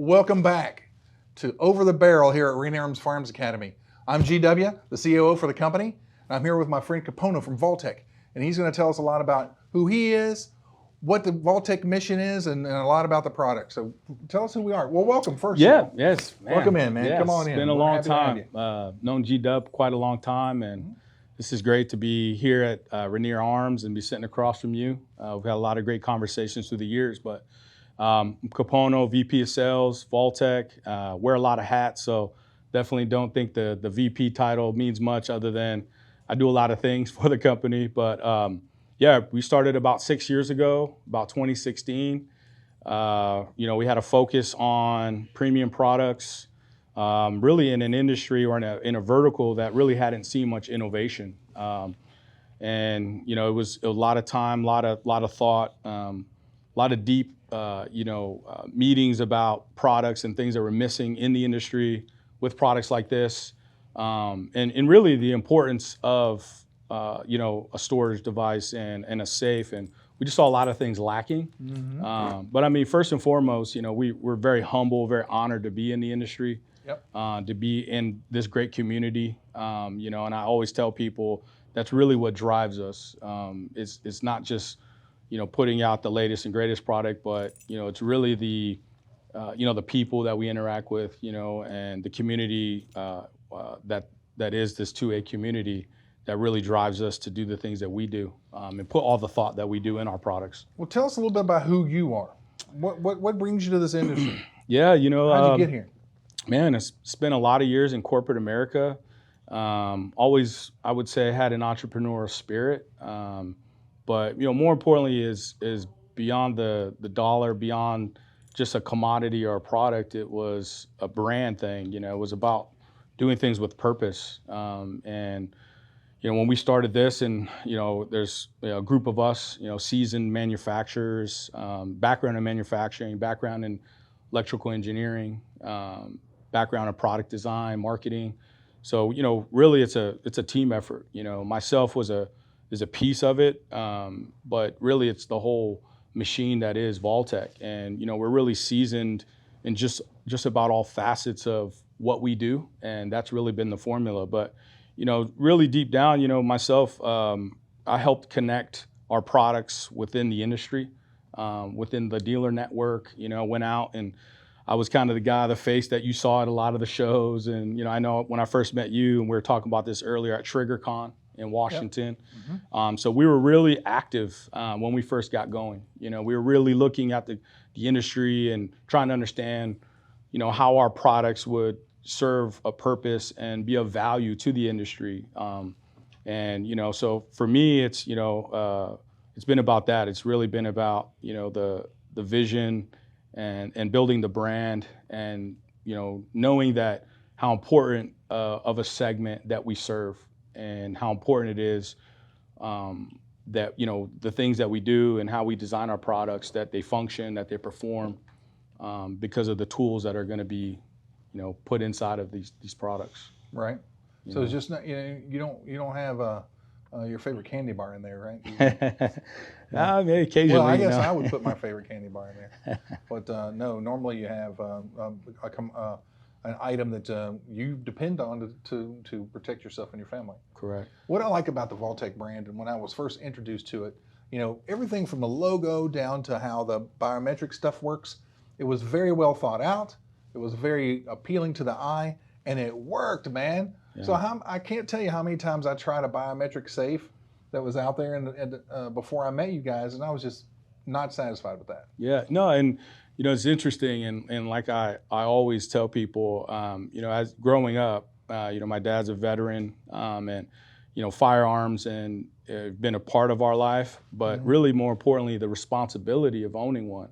Welcome back to Over the Barrel here at Firearms Farms Academy. I'm GW, the COO for the company, and I'm here with my friend Capono from Vaultek, and he's going to tell us a lot about who he is, what the Vaultek mission is, and a lot about the product. So tell us who we are. Well, welcome first. Yes, man. Welcome in, man. Yes, Come on in. It's been a We're long happy to have time. Known G-Dub quite a long time, and this is great to be here at Rainier Arms and be sitting across from you. We've had a lot of great conversations through the years, but Capono, VP of Sales, Vaultek, wear a lot of hats, so definitely don't think the VP title means much other than I do a lot of things for the company. But yeah, we started about 6 years ago, about 2016. We had a focus on premium products, really in an industry or in a vertical that really hadn't seen much innovation. And it was a lot of time, a lot of thought, a lot of deep meetings about products and things that were missing in the industry with products like this, and really the importance of a storage device and a safe. And we just saw a lot of things lacking. But I mean, first and foremost, we're very humble, very honored to be in the industry, to be in this great community. And I always tell people that's really what drives us. It's not just putting out the latest and greatest product, but it's really the people that we interact with, and the community that is this 2A community that really drives us to do the things that we do, and put all the thought that we do in our products. Well, tell us a little bit about who you are. What brings you to this industry? Yeah, how'd you get here? Man, it's spent a lot of years in corporate America. Always, I would say, had an entrepreneurial spirit. But more importantly is beyond the dollar, beyond just a commodity or a product. It was a brand thing. It was about doing things with purpose. And when we started this, and there's a group of us, seasoned manufacturers, background in manufacturing, background in electrical engineering, background in product design, marketing. So really it's a team effort. Myself is a piece of it, but really it's the whole machine that is Vaultek. And we're really seasoned in just about all facets of what we do, and that's really been the formula. But really deep down, myself, I helped connect our products within the industry, within the dealer network. Went out and I was kind of the guy, the face that you saw at a lot of the shows. And I know when I first met you, and we were talking about this earlier at TriggerCon in Washington. So we were really active when we first got going. We were really looking at the industry and trying to understand, how our products would serve a purpose and be of value to the industry. So for me, it's been about that. It's really been about the vision and building the brand, and knowing that how important of a segment that we serve, and how important it is that the things that we do and how we design our products, that they function, that they perform, because of the tools that are going to be put inside of these products. Right. So it's just not, you don't have your favorite candy bar in there, right? Maybe occasionally. Well, I guess I would put my favorite candy bar in there, but no. Normally, you have an item that you depend on to protect yourself and your family. Correct. What I like about the Vaultek brand, and when I was first introduced to it, everything from the logo down to how the biometric stuff works, it was very well thought out. It was very appealing to the eye, and it worked, man. Yeah. So I can't tell you how many times I tried a biometric safe that was out there before I met you guys, and I was just not satisfied with that. Yeah, no, and it's interesting, and like I always tell people, as growing up, my dad's a veteran, and firearms and been a part of our life, but really more importantly, the responsibility of owning one,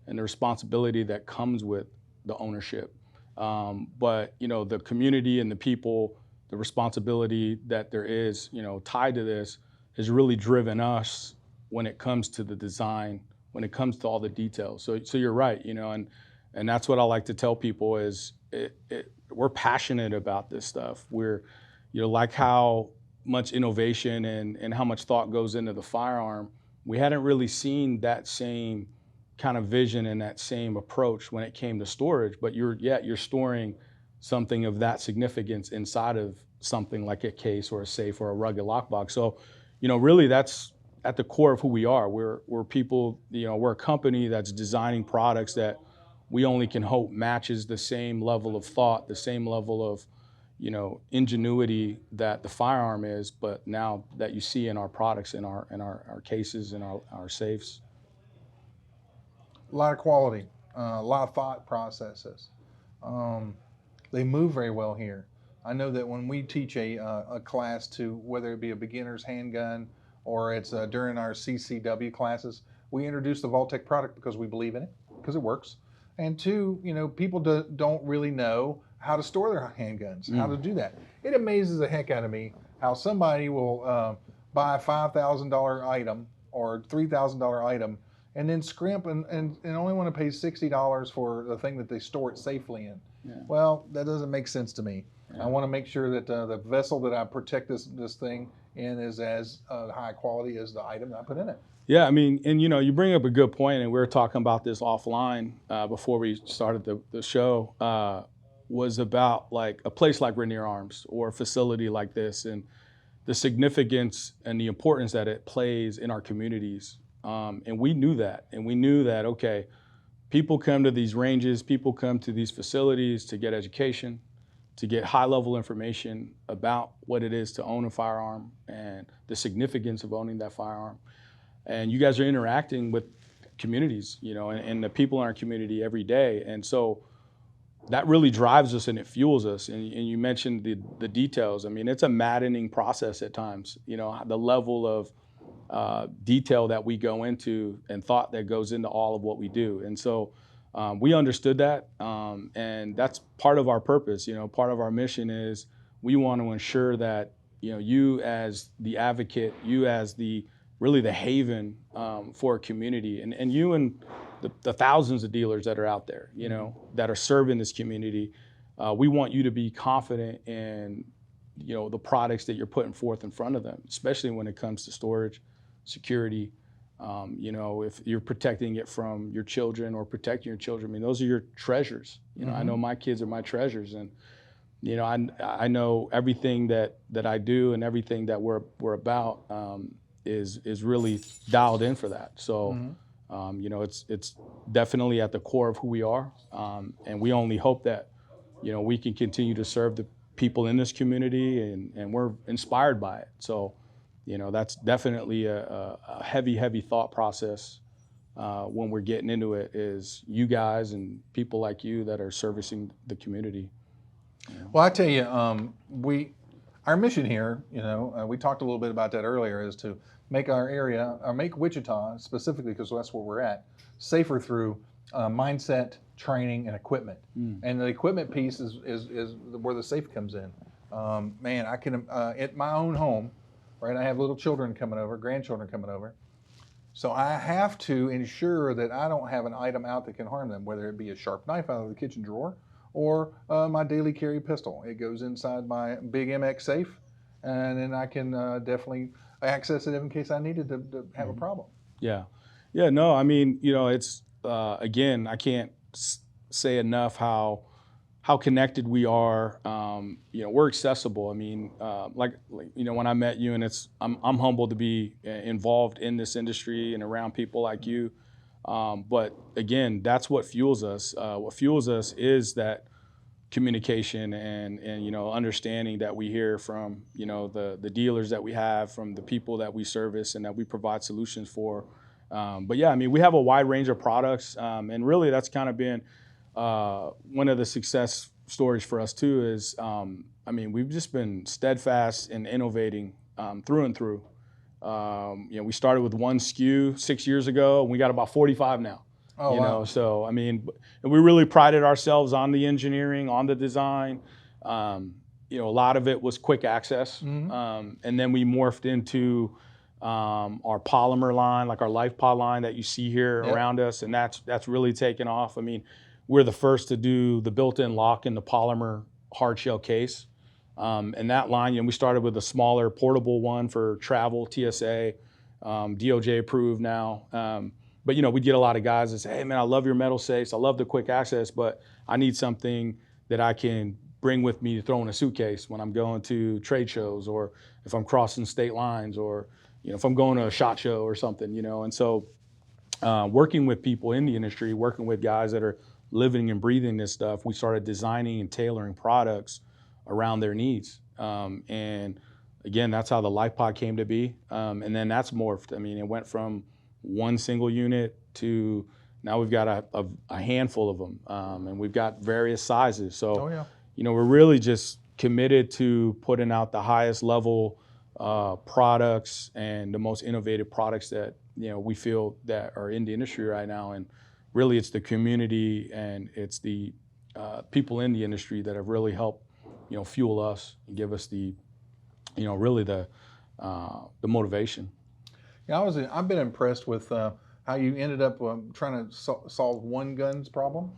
and the responsibility that comes with the ownership. But the community and the people, the responsibility that there is, tied to this, has really driven us when it comes to the design, when it comes to all the details. So you're right, and that's what I like to tell people is we're passionate about this stuff. We're, like how much innovation and how much thought goes into the firearm. We hadn't really seen that same kind of vision and that same approach when it came to storage, but you're storing something of that significance inside of something like a case or a safe or a rugged lockbox. So, really that's at the core of who we are. We're people, we're a company that's designing products that we only can hope matches the same level of thought, the same level of, ingenuity that the firearm is, but now that you see in our products, in our cases, in our safes. A lot of quality, a lot of thought processes. They move very well here. I know that when we teach a class to, whether it be a beginner's handgun or it's during our CCW classes, we introduce the Vaultek product because we believe in it, because it works. And two, people don't really know how to store their handguns, how to do that. It amazes the heck out of me how somebody will buy a $5,000 item or $3,000 item and then scrimp and only want to pay $60 for the thing that they store it safely in. Yeah. Well, that doesn't make sense to me. Yeah. I want to make sure that the vessel that I protect this thing in is as high quality as the item that I put in it. Yeah, I mean, and you bring up a good point, and we were talking about this offline before we started the show, was about like a place like Rainier Arms or a facility like this and the significance and the importance that it plays in our communities. And we knew that, okay, people come to these ranges, people come to these facilities to get education, to get high-level information about what it is to own a firearm and the significance of owning that firearm. And you guys are interacting with communities, and the people in our community every day. And so that really drives us and it fuels us. And you mentioned the details. I mean, it's a maddening process at times, the level of detail that we go into and thought that goes into all of what we do. And so we understood that, and that's part of our purpose. Part of our mission is we want to ensure that you as the advocate, you as really the haven for a community, and you and the thousands of dealers that are out there, that are serving this community, we want you to be confident in the products that you're putting forth in front of them, especially when it comes to storage, security. If you're protecting it from your children or protecting your children, I mean, those are your treasures. I know my kids are my treasures, and I know everything that I do and everything that we're about is really dialed in for that. So, it's definitely at the core of who we are, and we only hope that we can continue to serve the people in this community, and we're inspired by it. So. That's definitely a heavy thought process when we're getting into it, is you guys and people like you that are servicing the community. Well, I tell you, our mission here, we talked a little bit about that earlier, is to make our area, or make Wichita specifically, because that's where we're at, safer through mindset, training, and equipment. And the equipment piece is where the safe comes in. Man, I can, at my own home, right? I have little children coming over, grandchildren coming over. So I have to ensure that I don't have an item out that can harm them, whether it be a sharp knife out of the kitchen drawer or my daily carry pistol. It goes inside my big MX safe, and then I can definitely access it in case I needed to have a problem. Yeah. No, I mean, it's, again, I can't say enough how connected we are. We're accessible. I mean, when I met you, and I'm humbled to be involved in this industry and around people like you. But again, that's what fuels us. What fuels us is that communication and understanding that we hear from the dealers that we have, from the people that we service and that we provide solutions for. But yeah, I mean, we have a wide range of products, and really that's kind of been one of the success stories for us too. Is we've just been steadfast in innovating through and through. We started with one SKU 6 years ago, and we got about 45 now. Oh, wow. So and we really prided ourselves on the engineering, on the design. A lot of it was quick access, and then we morphed into our polymer line, like our LifePod line that you see here around us, and that's really taken off. I mean, we're the first to do the built-in lock in the polymer hard shell case. And that line, we started with a smaller portable one for travel, TSA, DOJ approved now. But we get a lot of guys that say, hey man, I love your metal safes, I love the quick access, but I need something that I can bring with me to throw in a suitcase when I'm going to trade shows, or if I'm crossing state lines, or if I'm going to a SHOT Show or something, And so working with people in the industry, working with guys that are living and breathing this stuff, we started designing and tailoring products around their needs. And again, that's how the LifePod came to be. And then that's morphed. I mean, it went from one single unit to now we've got a handful of them, and we've got various sizes. So, we're really just committed to putting out the highest level products and the most innovative products that we feel that are in the industry right now. And really, it's the community and it's the people in the industry that have really helped fuel us and give us the really the motivation. Yeah, I've been impressed with how you ended up trying to solve one guns problem.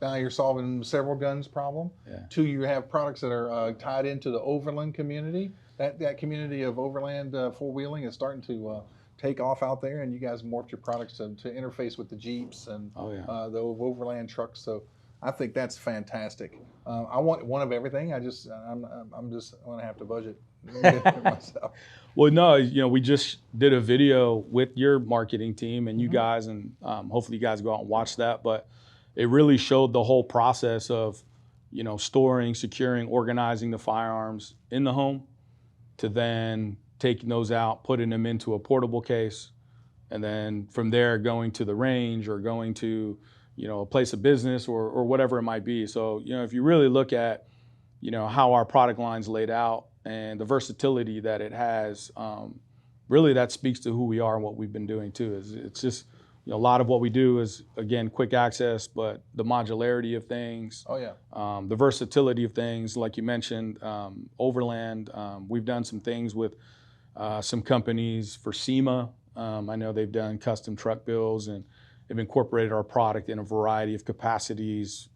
Now you're solving several guns problem. Yeah. Two, you have products that are tied into the overland community. That community of overland four-wheeling is starting to take off out there, and you guys morphed your products to interface with the Jeeps and the overland trucks. So I think that's fantastic. I want one of everything. I'm just going to have to budget myself. Well, no, we just did a video with your marketing team and you guys, and hopefully you guys go out and watch that. But it really showed the whole process of, storing, securing, organizing the firearms in the home, to then taking those out, putting them into a portable case, and then from there going to the range or going to, a place of business or whatever it might be. So, if you really look at, how our product line's laid out and the versatility that it has, really that speaks to who we are and what we've been doing too. It's just, a lot of what we do is, again, quick access, but the modularity of things, the versatility of things, like you mentioned, overland. We've done some things with some companies for SEMA. I know they've done custom truck builds, and they've incorporated our product in a variety of capacities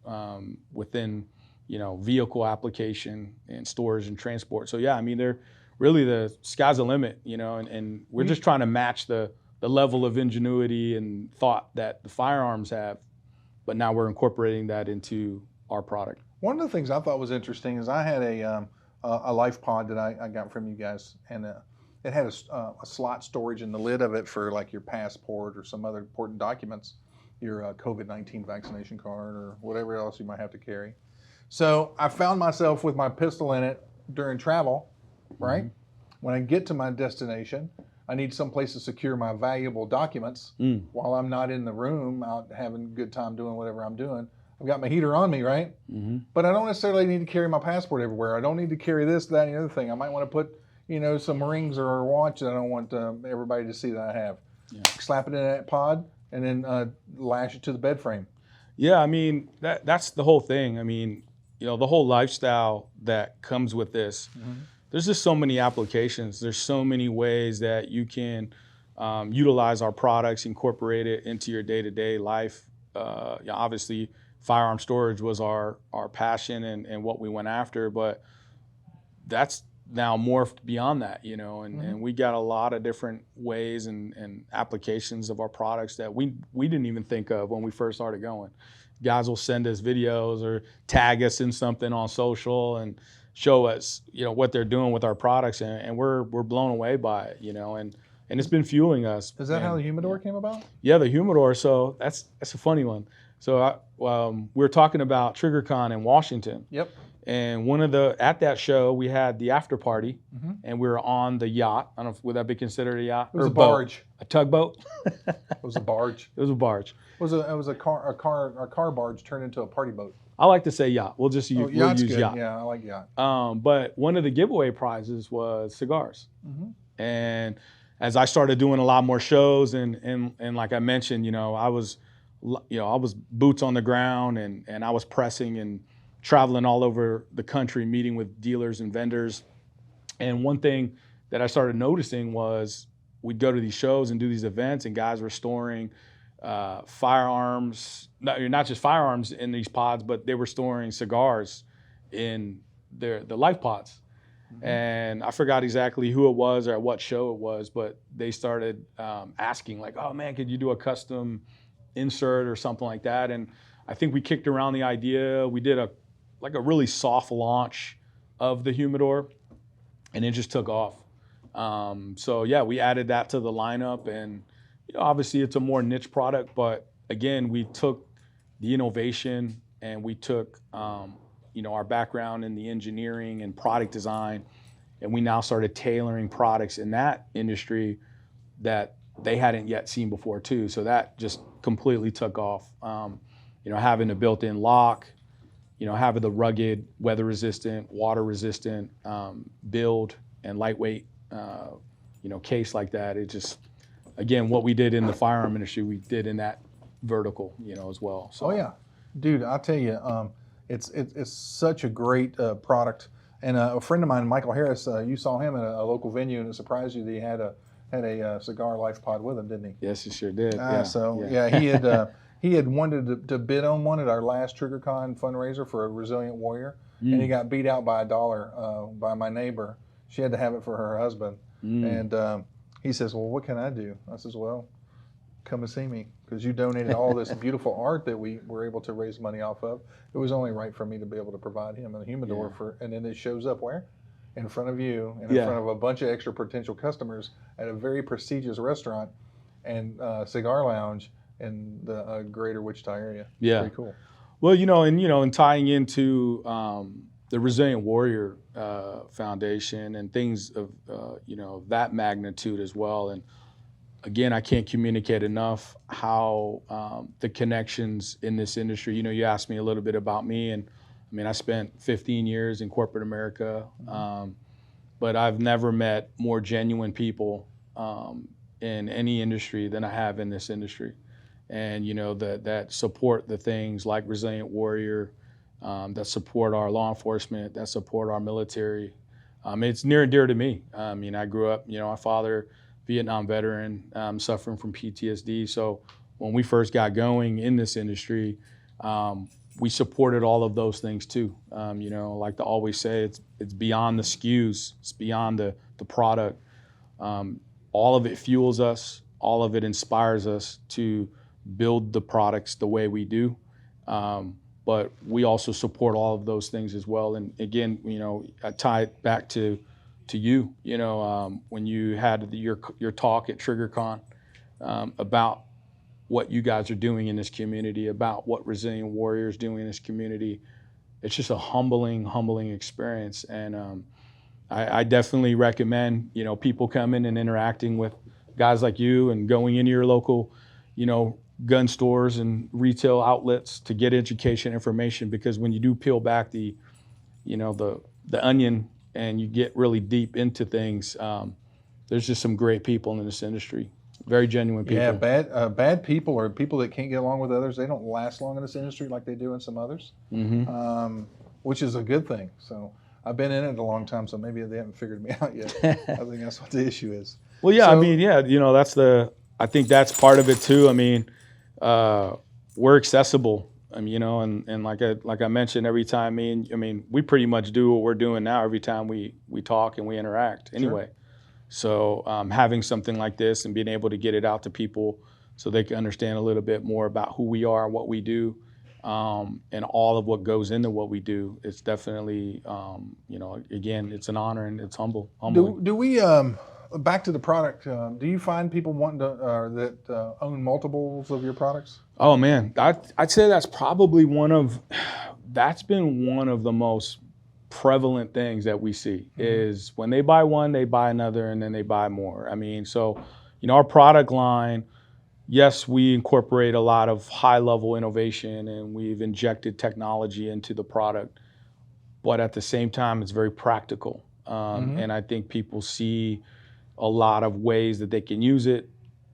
within, vehicle application and storage and transport. So yeah, I mean, they're really, the sky's the limit, and we're just trying to match the level of ingenuity and thought that the firearms have, but now we're incorporating that into our product. One of the things I thought was interesting is I had a LifePod that I got from you guys, and it had a slot storage in the lid of it for like your passport or some other important documents, your COVID-19 vaccination card or whatever else you might have to carry. So I found myself with my pistol in it during travel, right? When I get to my destination, I need some place to secure my valuable documents while I'm not in the room out having a good time doing whatever I'm doing. I've got my heater on me, right? But I don't necessarily need to carry my passport everywhere. I don't need to carry this, that, and the other thing. I might want to put, some rings or a watch that I don't want everybody to see that I have. Slap it in that pod and then lash it to the bed frame. Yeah, I mean, that's the whole thing. I mean, the whole lifestyle that comes with this. There's just so many applications. There's so many ways that you can utilize our products, incorporate it into your day-to-day life. Obviously, firearm storage was our passion and what we went after, but that's now morphed beyond that, and we got a lot of different ways and applications of our products that we didn't even think of when we first started going. Guys will send us videos or tag us in something on social and show us, what they're doing with our products, and we're blown away by it, and it's been fueling us. Is that how the humidor came about? Yeah, the humidor. So that's a funny one. So we were talking about TriggerCon in Washington. Yep. And at that show, we had the after party, and we were on the yacht. I don't know, would that be considered a yacht? It was a barge. A tugboat? It was a barge. It was a barge. It was a car barge turned into a party boat. I like to say yacht. We'll just use yacht. Yeah, I like yacht. But one of the giveaway prizes was cigars. And as I started doing a lot more shows, and like I mentioned, I was boots on the ground, and I was pressing and traveling all over the country, meeting with dealers and vendors. And one thing that I started noticing was we'd go to these shows and do these events, and guys were storing firearms, not just firearms in these pods, but they were storing cigars in the life pods. And I forgot exactly who it was or at what show it was, but they started asking like, oh man, could you do a custom insert or something like that? And I think we kicked around the idea. We did a really soft launch of the humidor, and it just took off. So yeah, we added that to the lineup, and obviously it's a more niche product, but again, we took the innovation and we took our background in the engineering and product design, and we now started tailoring products in that industry that they hadn't yet seen before too. So that just completely took off. Having a built-in lock, having the rugged, weather-resistant, water-resistant build and lightweight, case like that. It just, again, what we did in the firearm industry, we did in that vertical, as well. So. Oh yeah, dude, I'll tell you, it's such a great product. And a friend of mine, Michael Harris, you saw him at a local venue, and it surprised you that he had a cigar life pod with him, didn't he? Yes, he sure did. He had wanted to bid on one at our last TriggerCon fundraiser for a Resilient Warrior, and he got beat out by $1 by my neighbor. She had to have it for her husband, and he says, "Well, what can I do?" I says, "Well, come and see me, because you donated all this beautiful art that we were able to raise money off of. It was only right for me to be able to provide him a humidor and then it shows up where? In front of you and in front of a bunch of extra potential customers at a very prestigious restaurant and cigar lounge in the greater Wichita area. Yeah. Pretty cool. Well, and tying into the Resilient Warrior Foundation and things of, that magnitude as well. And again, I can't communicate enough how the connections in this industry. You asked me a little bit about me, and I mean, I spent 15 years in corporate America, but I've never met more genuine people in any industry than I have in this industry. And that support the things like Resilient Warrior, that support our law enforcement, that support our military. It's near and dear to me. I grew up, my father, Vietnam veteran, suffering from PTSD. So when we first got going in this industry, we supported all of those things too. Like to always say, it's beyond the SKUs, it's beyond the product. All of it fuels us, all of it inspires us to build the products the way we do. But we also support all of those things as well. And again, I tie it back to you, when you had your talk at TriggerCon about what you guys are doing in this community, about what Resilient Warrior is doing in this community. It's just a humbling experience. And I definitely recommend, people coming and interacting with guys like you and going into your local, gun stores and retail outlets to get education information, because when you do peel back the onion and you get really deep into things, there's just some great people in this industry, very genuine people. Yeah, bad people or people that can't get along with others, they don't last long in this industry like they do in some others, which is a good thing. So I've been in it a long time, so maybe they haven't figured me out yet. I think that's what the issue is. Well, yeah, so, I think that's part of it too. I mean, we're accessible. And like I mentioned, every time we pretty much do what we're doing now every time we talk and we interact anyway. Sure. So having something like this and being able to get it out to people so they can understand a little bit more about who we are and what we do, and all of what goes into what we do, it's definitely, again, it's an honor and it's humbling. Do we, back to the product, do you find people wanting to, that own multiples of your products? Oh man, I'd say that's probably that's been one of the most prevalent things that we see, is when they buy one, they buy another, and then they buy more. So, our product line, yes, we incorporate a lot of high-level innovation and we've injected technology into the product, but at the same time, it's very practical. And I think people see a lot of ways that they can use it.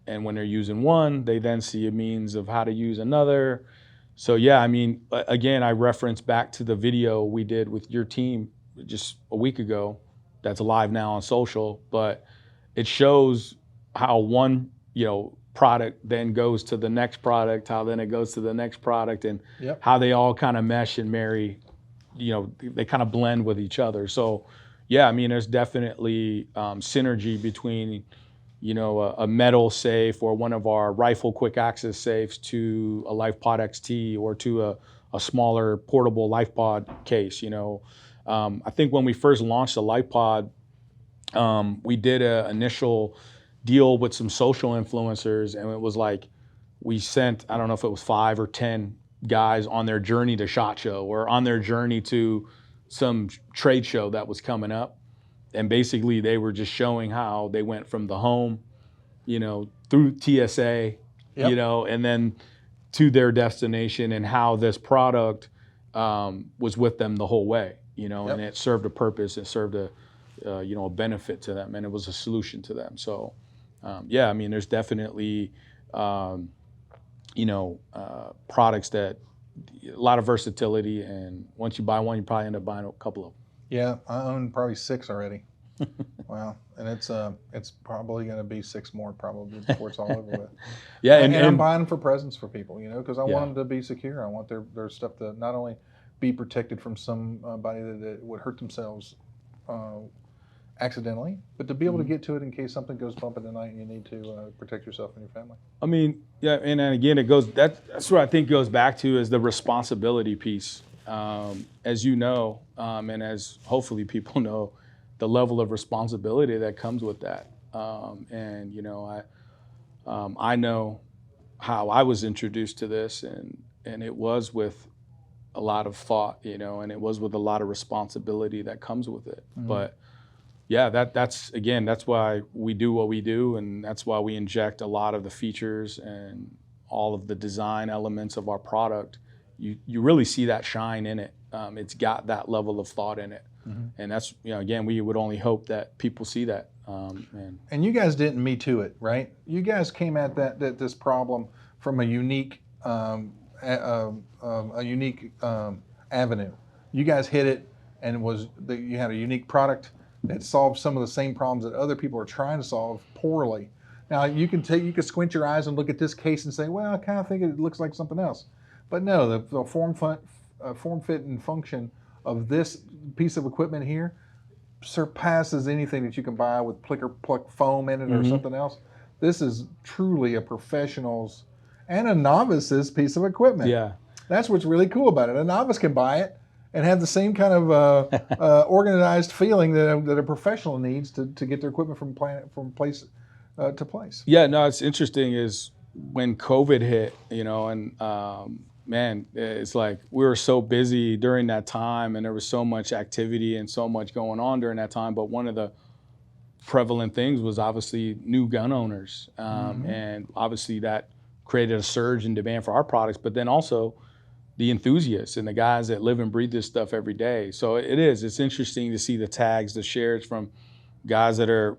And when they're using one, they then see a means of how to use another. So yeah, again, I reference back to the video we did with your team just a week ago, that's live now on social, but it shows how one, product then goes to the next product, how then it goes to the next product, and how they all kind of mesh and marry, they kind of blend with each other. So, yeah, I mean, there's definitely synergy between, a metal safe or one of our rifle quick access safes to a LifePod XT or to a smaller portable LifePod case. I think when we first launched the LifePod, we did an initial deal with some social influencers, and it was like we sent, I don't know if it was 5 or 10 guys on their journey to SHOT Show or on their journey to some trade show that was coming up. And basically they were just showing how they went from the home, through TSA, Yep. and then to their destination, and how this product was with them the whole way, Yep. and it served a purpose, it served a benefit to them, and it was a solution to them. So, yeah, I mean, there's definitely, products that a lot of versatility, and once you buy one, you probably end up buying a couple of them. Yeah, I own probably 6 already. Wow, and it's probably going to be 6 more probably before it's all over with. Yeah, and I'm buying them for presents for people, because I Yeah. want them to be secure. I want their stuff to not only be protected from somebody that would hurt themselves accidentally, but to be able to get to it in case something goes bump in the night and you need to protect yourself and your family. I mean, yeah, and then again, that's what I think goes back to is the responsibility piece. As you know, and as hopefully people know, the level of responsibility that comes with that. And I know how I was introduced to this, and it was with a lot of thought, and it was with a lot of responsibility that comes with it. Mhm. But yeah, that's why we do what we do, and that's why we inject a lot of the features and all of the design elements of our product. You really see that shine in it. It's got that level of thought in it. Mhm. And that's, again, we would only hope that people see that. And you guys didn't Me Too it, right? You guys came at this problem from a unique avenue. You guys hit it, and you had a unique product that solved some of the same problems that other people are trying to solve poorly. Now you can squint your eyes and look at this case and say, well, I kind of think it looks like something else. But no, the form, fit, and function of this piece of equipment here surpasses anything that you can buy with plick or pluck foam in it or something else. This is truly a professional's and a novice's piece of equipment. Yeah. That's what's really cool about it. A novice can buy it and have the same kind of organized feeling that a professional needs to get their equipment from place to place. Yeah, no, it's interesting is when COVID hit, and man, it's like we were so busy during that time, and there was so much activity and so much going on during that time. But one of the prevalent things was obviously new gun owners, and obviously that created a surge in demand for our products. But then also the enthusiasts and the guys that live and breathe this stuff every day. So it's interesting to see the tags, the shares from guys that are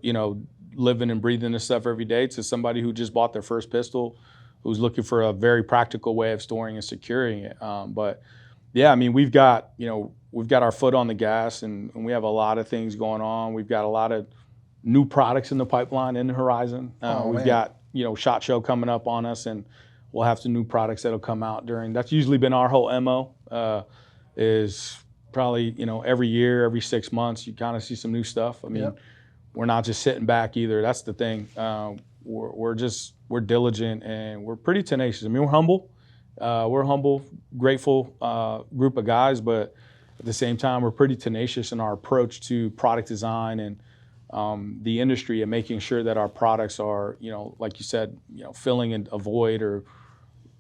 living and breathing this stuff every day to somebody who just bought their first pistol, who's looking for a very practical way of storing and securing it. But yeah, I mean, we've got our foot on the gas, and we have a lot of things going on. We've got a lot of new products in the pipeline, in the horizon. We've got, SHOT Show coming up on us, and we'll have some new products that'll come out that's usually been our whole MO, is probably, every year, every 6 months, you kind of see some new stuff. I mean, we're not just sitting back either. That's the thing. We're diligent, and we're pretty tenacious. I mean, we're humble. Grateful group of guys, but at the same time, we're pretty tenacious in our approach to product design and the industry, and making sure that our products are, like you said, filling a void or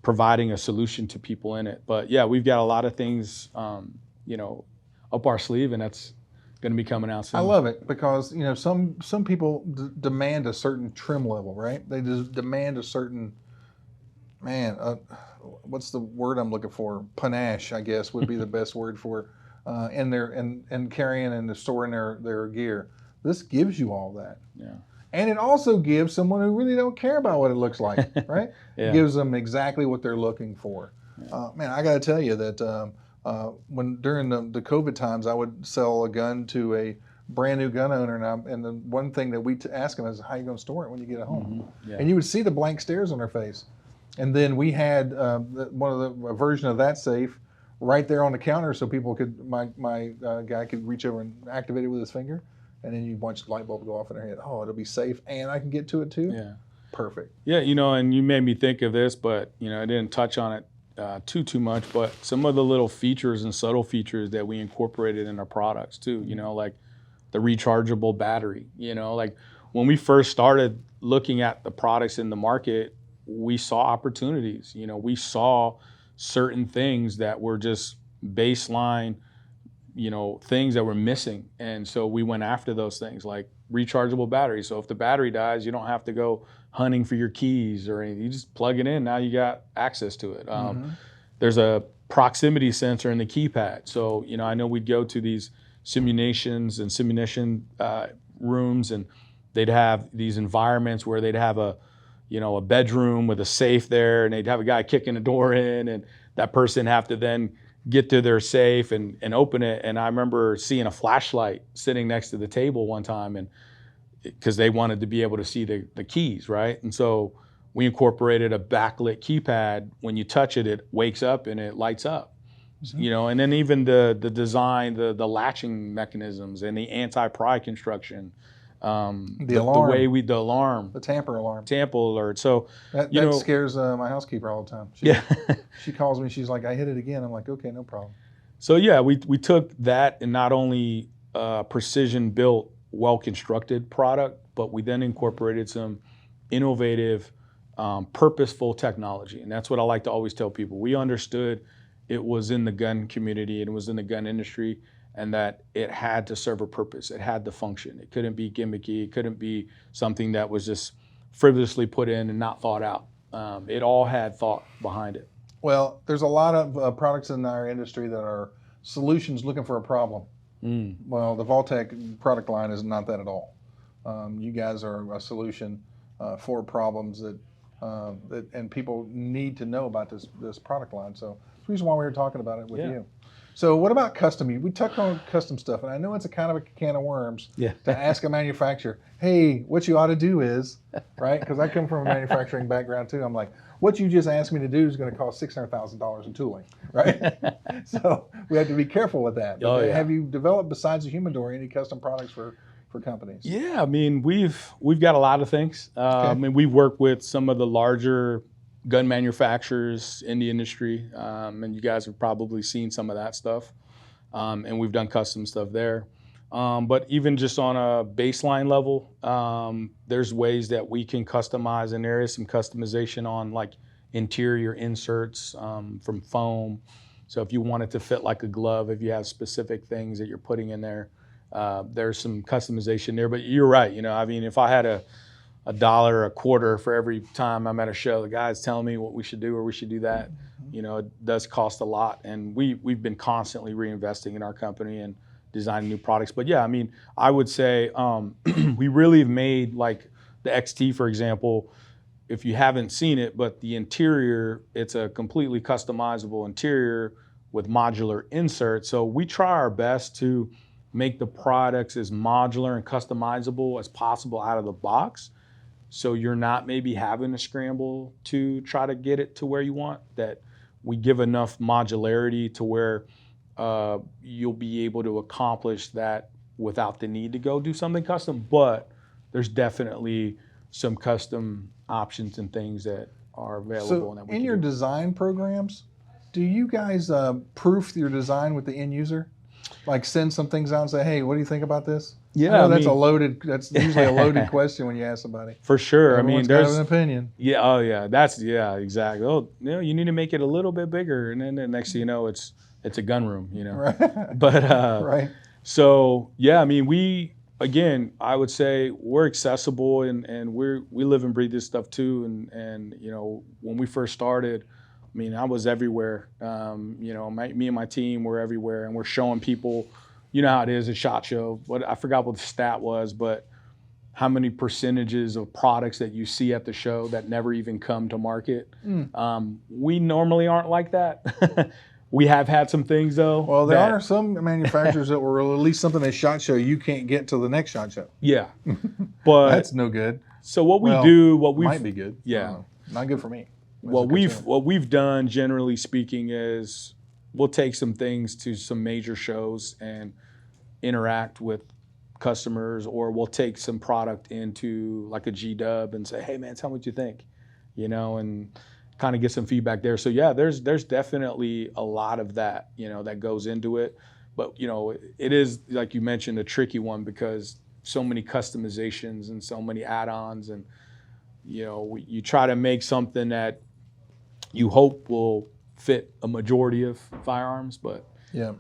providing a solution to people in it. But yeah, we've got a lot of things, up our sleeve, and that's going to be coming out soon. I love it because some people demand a certain trim level, right? They just demand a certain what's the word I'm looking for? Panache, I guess, would be the best word for in carrying and storing their gear. This gives you all that. Yeah. And it also gives someone who really don't care about what it looks like, right? Yeah. It gives them exactly what they're looking for. Yeah. I got to tell you that when during the COVID times, I would sell a gun to a brand new gun owner, and the one thing that we ask them is, how are you going to store it when you get it home? Yeah. And you would see the blank stares on their face. And then we had a version of that safe right there on the counter, so people could, my guy could reach over and activate it with his finger, and then you watch the light bulb go off in their head. Oh, it'll be safe, and I can get to it too. Yeah. Perfect. Yeah, and you made me think of this, but I didn't touch on it too much. But some of the little features and subtle features that we incorporated in our products too. Like the rechargeable battery. Like when we first started looking at the products in the market, we saw opportunities. We saw certain things that were just baseline, things that were missing, and so we went after those things like rechargeable batteries. So if the battery dies, you don't have to go hunting for your keys or anything. You just plug it in. Now you got access to it. There's a proximity sensor in the keypad. So, I know we'd go to these simulations and simulation rooms, and they'd have these environments where they'd have a bedroom with a safe there, and they'd have a guy kicking the door in, and that person have to then get to their safe and open it. And I remember seeing a flashlight sitting next to the table one time, and because they wanted to be able to see the keys, right? And so we incorporated a backlit keypad. When you touch it, it wakes up and it lights up. And then even the design, the latching mechanisms and the anti-pry construction, the alarm, the alarm, the tamper alarm, tamper alert. So that scares my housekeeper all the time. She calls me. She's like, "I hit it again." I'm like, "Okay, no problem." So yeah, we took that and not only precision built, well constructed product, but we then incorporated some innovative, purposeful technology, and that's what I like to always tell people. We understood it was in the gun community and it was in the gun industry, and that it had to serve a purpose. It had to function. It couldn't be gimmicky. It couldn't be something that was just frivolously put in and not thought out. It all had thought behind it. Well, there's a lot of products in our industry that are solutions looking for a problem. Well, the Vaultek product line is not that at all. You guys are a solution for problems that and people need to know about this product line. So that's the reason why we were talking about it with you. So what about custom? We touched on custom stuff, and I know it's a kind of a can of worms to ask a manufacturer, hey, what you ought to do is, right? Because I come from a manufacturing background too. I'm like, what you just asked me to do is going to cost $600,000 in tooling, right? So we have to be careful with that. But have you developed, besides the humidor, any custom products for companies? Yeah, I mean, we've got a lot of things. I mean, we work with some of the larger gun manufacturers in the industry, and you guys have probably seen some of that stuff, and we've done custom stuff there. But even just on a baseline level, there's ways that we can customize, and there is some customization on like interior inserts from foam. So if you want it to fit like a glove, if you have specific things that you're putting in there, there's some customization there. But you're right, I mean, if I had a dollar a quarter for every time I'm at a show, the guy's telling me what we should do or we should do that. It does cost a lot, and we've been constantly reinvesting in our company and designing new products. But yeah, I mean, I would say we really have made, like the XT, for example, if you haven't seen it, but the interior, it's a completely customizable interior with modular inserts. So we try our best to make the products as modular and customizable as possible out of the box. So you're not maybe having to scramble to try to get it to where you want, that we give enough modularity to where you'll be able to accomplish that without the need to go do something custom. But there's definitely some custom options and things that are available. So and that we in can your do. design programs, do you guys proof your design with the end user? Like send some things out and say, hey, what do you think about this? Yeah, that's usually a loaded question when you ask somebody. For sure. Everyone's got an opinion. Yeah. Oh yeah. Exactly. Oh, you need to make it a little bit bigger, and then the next thing you know, it's a gun room. Right. But right. So yeah, I mean, I would say we're accessible, and we live and breathe this stuff too. And when we first started, I mean, I was everywhere. Me and my team were everywhere, and we're showing people. You know how it is at SHOT Show. I forgot what the stat was, but how many percentages of products that you see at the show that never even come to market. We normally aren't like that. We have had some things though. Well, there are some manufacturers that will release something at SHOT Show you can't get till the next SHOT Show. Yeah, but that's no good. So what we might be good. Yeah, not good for me. What we've done, generally speaking, is we'll take some things to some major shows and interact with customers, or we'll take some product into like a G-Dub and say, hey man, tell me what you think, and kind of get some feedback there. So yeah, there's definitely a lot of that, that goes into it. But it is, like you mentioned, a tricky one because so many customizations and so many add-ons, and you try to make something that you hope will fit a majority of firearms, but Yeah.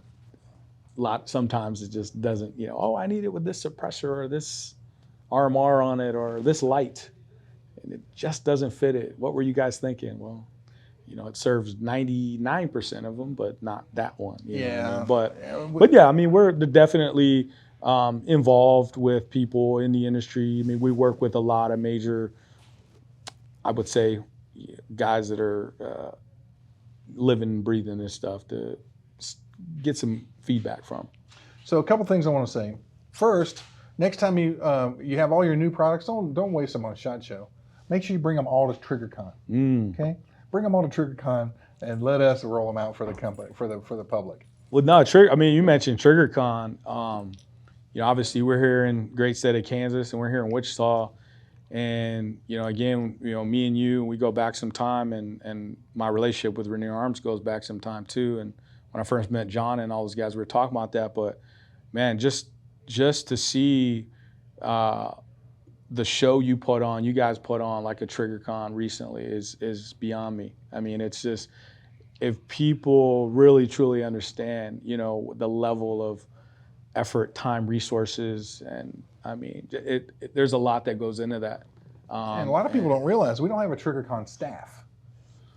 sometimes it just doesn't. I need it with this suppressor or this RMR on it or this light, and it just doesn't fit it. What were you guys thinking? Well, it serves 99% of them, but not that one. You know what I mean? But yeah, I mean, we're definitely involved with people in the industry. I mean, we work with a lot of major, I would say, guys that are living and breathing this stuff to get some feedback from. So a couple things I want to say. First, next time you have all your new products, don't waste them on a SHOT Show. Make sure you bring them all to TriggerCon. Okay, bring them all to TriggerCon and let us roll them out for the company, for the public. Well, no, I mean, you mentioned TriggerCon. Obviously we're here in great state of Kansas, and we're here in Wichita. And again, me and you, we go back some time, and my relationship with Rainier Arms goes back some time too. And when I first met John and all those guys, we were talking about that. But man, just to see the show you guys put on like a TriggerCon recently is beyond me. I mean, it's just, if people really truly understand, the level of effort, time, resources, and I mean, there's a lot that goes into that. And a lot of people don't realize we don't have a TriggerCon staff.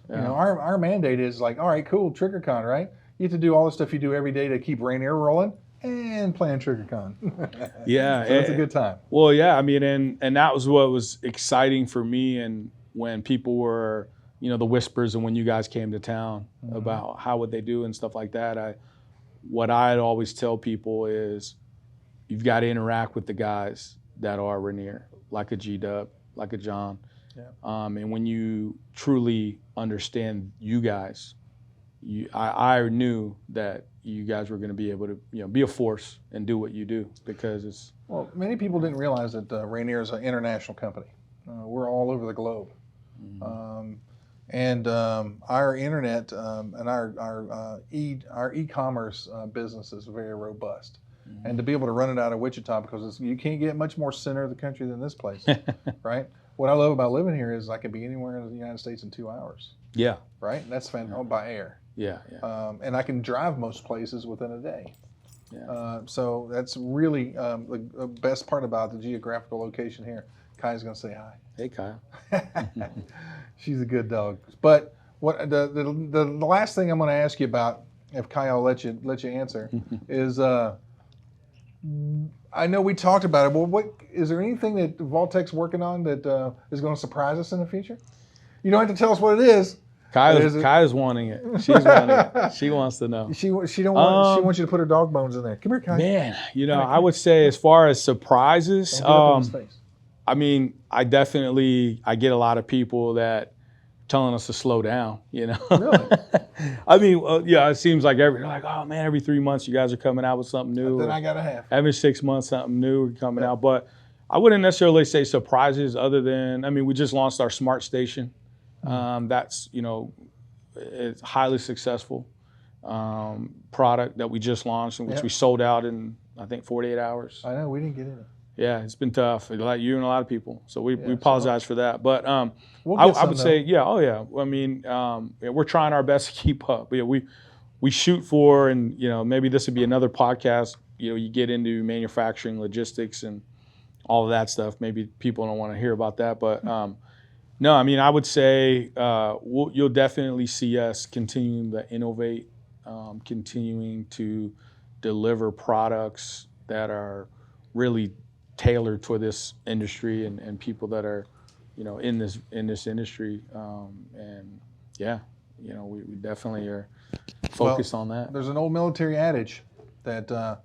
Yeah. Our mandate is like, all right, cool, TriggerCon, right? You have to do all the stuff you do every day to keep Rainier rolling and plan TriggerCon. Yeah, so it's a good time. Well, yeah, I mean, and that was what was exciting for me, and when people were, the whispers, and when you guys came to town about how would they do and stuff like that. What I'd always tell people is, you've got to interact with the guys that are Rainier, like a G-Dub, like a John. Yeah. And when you truly understand you guys, I knew that you guys were going to be able to, be a force and do what you do, because it's. Well, many people didn't realize that Rainier is an international company. We're all over the globe. And our internet and our e-commerce business is very robust. And to be able to run it out of Wichita, because you can't get much more center of the country than this place, right? What I love about living here is I can be anywhere in the United States in 2 hours. Yeah. Right? And that's by air. Yeah. And I can drive most places within a day. Yeah. So that's really the best part about the geographical location here. Kai's going to say hi. Hey, Kyle. She's a good dog. But what the last thing I'm going to ask you about, if Kyle let you answer, is I know we talked about it. Well, what is there anything that Vaultek's working on that is going to surprise us in the future? You don't have to tell us what it is. Kai's wanting it. She's wanting it. She wants to know. She don't want. She wants you to put her dog bones in there. Come here, Kai. Man, I would say, as far as surprises, I mean, I get a lot of people that telling us to slow down. Really? I mean, yeah, it seems like every 3 months you guys are coming out with something new. Then I gotta have. Every 6 months something new coming out, but I wouldn't necessarily say surprises, other than, I mean, we just launched our Smart Station. That's it's highly successful product that we just launched, in which we sold out in, I think, 48 hours. I know, we didn't get in it. Yeah, it's been tough, like you and a lot of people. So we apologize for that. But I would say, I mean, we're trying our best to keep up. We shoot for, and maybe this would be another podcast. You get into manufacturing, logistics, and all of that stuff. Maybe people don't want to hear about that, but no, I mean, I would say you'll definitely see us continuing to innovate, continuing to deliver products that are really tailored for this industry and people that are, in this industry. And yeah, we definitely are focused on that. There's an old military adage that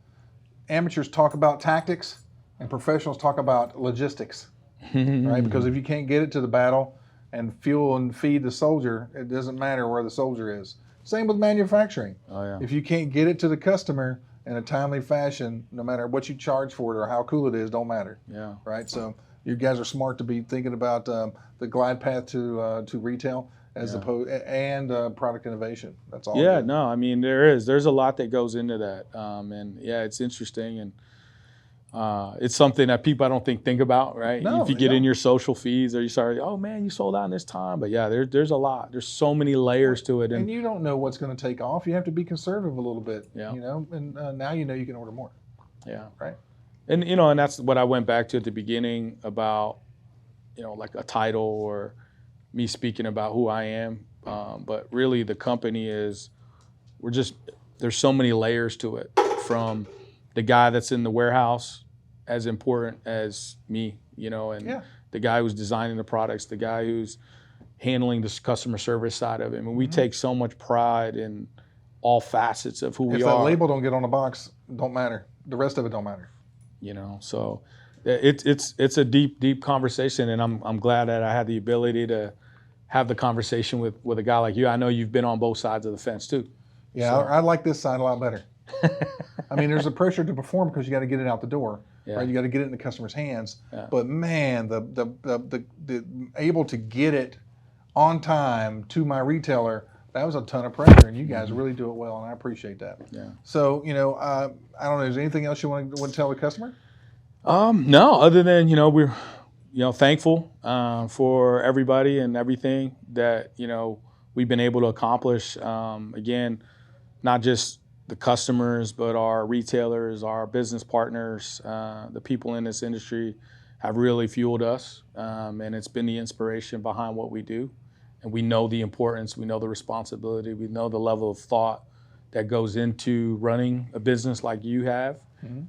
amateurs talk about tactics and professionals talk about logistics, right? Because if you can't get it to the battle and fuel and feed the soldier, it doesn't matter where the soldier is. Same with manufacturing. Oh yeah. If you can't get it to the customer in a timely fashion, no matter what you charge for it or how cool it is, don't matter. Yeah. Right. So you guys are smart to be thinking about the glide path to retail as opposed and product innovation. That's all. Yeah. Good. No, I mean there's a lot that goes into that, and yeah, it's interesting, and it's something that people I don't think about, right? No, if you they get in don't. your social feeds, or you start, oh man, you sold out in this time, but yeah, there's a lot. There's so many layers to it, And you don't know what's going to take off. You have to be conservative a little bit. Yeah. You know, and now you know you can order more. yeah, Right. and and that's what I went back to at the beginning about, like a title or me speaking about who I am, but really the company is, there's so many layers to it, from the guy that's in the warehouse, as important as me, and the guy who's designing the products, the guy who's handling this customer service side of it. I mean, we take so much pride in all facets of who we If are. that label don't get on the box, don't matter. The rest of it don't matter. So it's a deep conversation, and I'm glad that I had the ability to have the conversation with a guy like you. I know you've been on both sides of the fence too. Yeah, So. I like this side a lot better. I mean, there's a pressure to perform because you got to get it out the door, right? You got to get it in the customer's hands. Yeah. But man, the able to get it on time to my retailer, that was a ton of pressure, and you guys really do it well, and I appreciate that. Yeah. So I don't know. Is there anything else you want to tell the customer? No, other than we're thankful for everybody and everything that we've been able to accomplish. Again, not just the customers, but our retailers, our business partners, the people in this industry have really fueled us, and it's been the inspiration behind what we do. And we know the importance, we know the responsibility, we know the level of thought that goes into running a business like you have.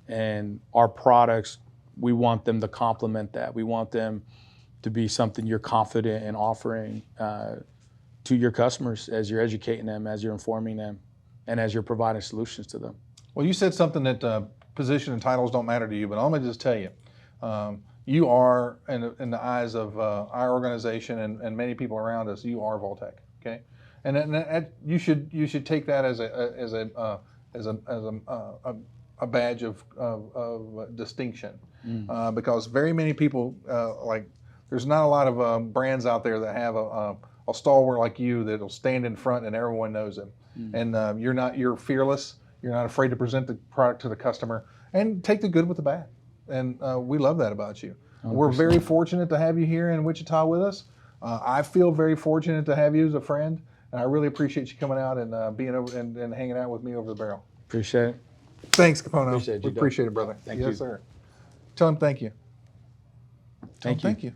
And our products, we want them to complement that. We want them to be something you're confident in offering to your customers as you're educating them, as you're informing them, and as you're providing solutions to them. Well, you said something that position and titles don't matter to you, but I'm going to just tell you, you are, in the eyes of our organization and many people around us, you are Vaultek. Okay, and you should take that as a badge of distinction, because very many people there's not a lot of brands out there that have a stalwart like you that'll stand in front and everyone knows him. And you're fearless. You're not afraid to present the product to the customer and take the good with the bad. And we love that about you. 100%. We're very fortunate to have you here in Wichita with us. I feel very fortunate to have you as a friend, and I really appreciate you coming out and being over and hanging out with me over the barrel. Appreciate it. Thanks, Capono. Appreciate you, we appreciate it, brother. Thank you. Yes, sir. Tell him thank you. Thank you. Thank you.